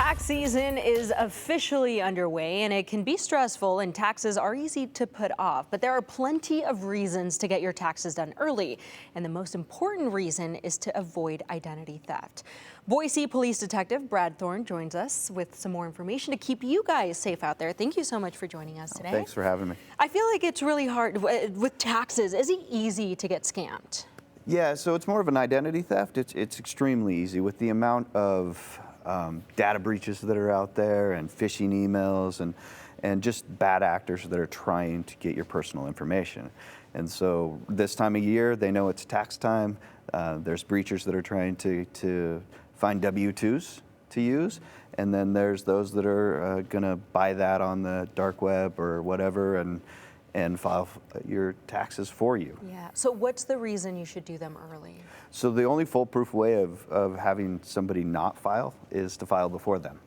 Tax season is officially underway, and it can be stressful, and taxes are easy to put off. But there are plenty of reasons to get your taxes done early, and the most important reason is to avoid identity theft. Boise Police Detective Brad Thorne joins us with some more information to keep you guys safe out there. Thank you so much for joining us today. Thanks for having me. I feel like it's really hard with taxes. Is it easy to get scammed? Yeah, so it's more of an identity theft. It's extremely easy with the amount of data breaches that are out there and phishing emails and just bad actors that are trying to get your personal information. And so this time of year, they know it's tax time. There's breachers that are trying to find W-2s to use. And then there's those that are going to buy that on the dark web or whatever and file your taxes for you. Yeah. So what's the reason you should do them early? So the only foolproof way of having somebody not file is to file before them.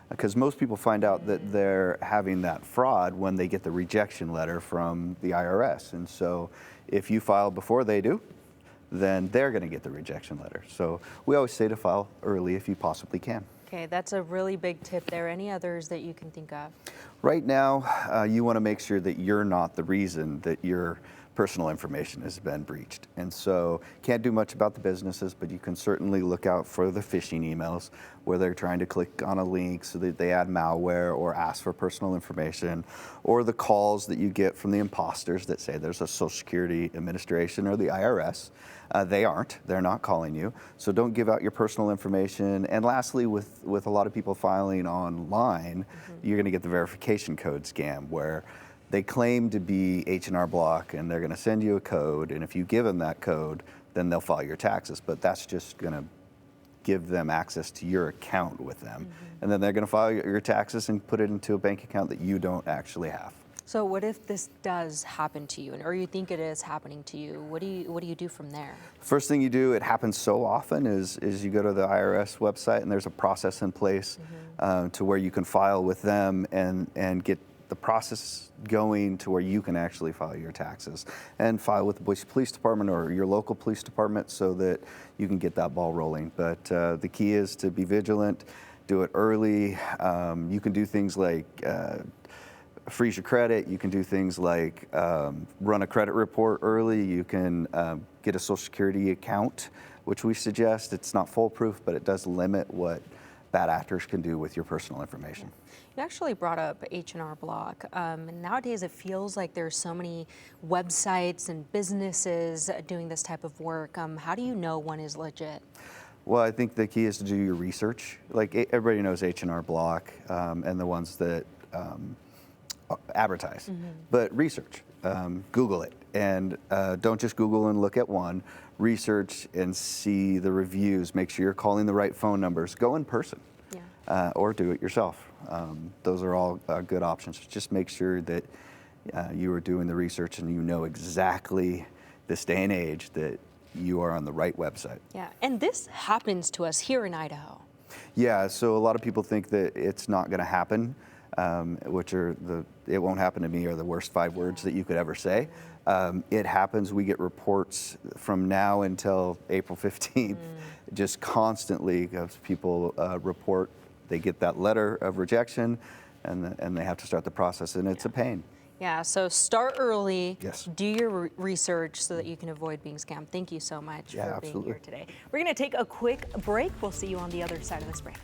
Because most people find out that they're having that fraud when they get the rejection letter from the IRS. And so if you file before they do, then they're going to get the rejection letter. So we always say to file early if you possibly can. Okay, that's a really big tip there. Any others that you can think of? Right now, you want to make sure that you're not the reason that your personal information has been breached. And so can't do much about the businesses, but you can certainly look out for the phishing emails where they're trying to click on a link so that they add malware or ask for personal information, or the calls that you get from the imposters that say there's a Social Security Administration or the IRS. They aren't. They're not calling you. So don't give out your personal information. And lastly, with a lot of people filing online, you're going to get the verification code scam where they claim to be H&R Block and they're going to send you a code. And if you give them that code, then they'll file your taxes. But that's just going to give them access to your account with them. And then they're going to file your taxes and put it into a bank account that you don't actually have. So what if this does happen to you, or you think it is happening to you? What do you do from there? First thing you do, it happens so often, is you go to the IRS website and there's a process in place to where you can file with them and get the process going to where you can actually file your taxes and file with the Boise Police Department or your local police department so that you can get that ball rolling. But the key is to be vigilant, do it early. You can do things like freeze your credit. You can do things like run a credit report early. You can get a Social Security account, which we suggest. It's not foolproof, but it does limit what bad actors can do with your personal information. You actually brought up H&R Block. And nowadays it feels like there's so many websites and businesses doing this type of work. How do you know one is legit? Well, I think the key is to do your research. Like everybody knows H&R Block and the ones that advertise, but research, Google it, and don't just Google and look at one. Research and see the reviews. Make sure you're calling the right phone numbers. Go in person, or do it yourself. Those are all good options. Just make sure that you are doing the research and you know exactly this day and age that you are on the right website. Yeah, and this happens to us here in Idaho. Yeah, so a lot of people think that it's not going to happen. Which are it won't happen to me are the worst 5 words that you could ever say. It happens. We get reports from now until April 15th, just constantly, because people report, they get that letter of rejection and they have to start the process, and it's a pain. Yeah, so start early, Yes. Do your research so that you can avoid being scammed. Thank you so much for being here today. We're going to take a quick break. We'll see you on the other side of this break.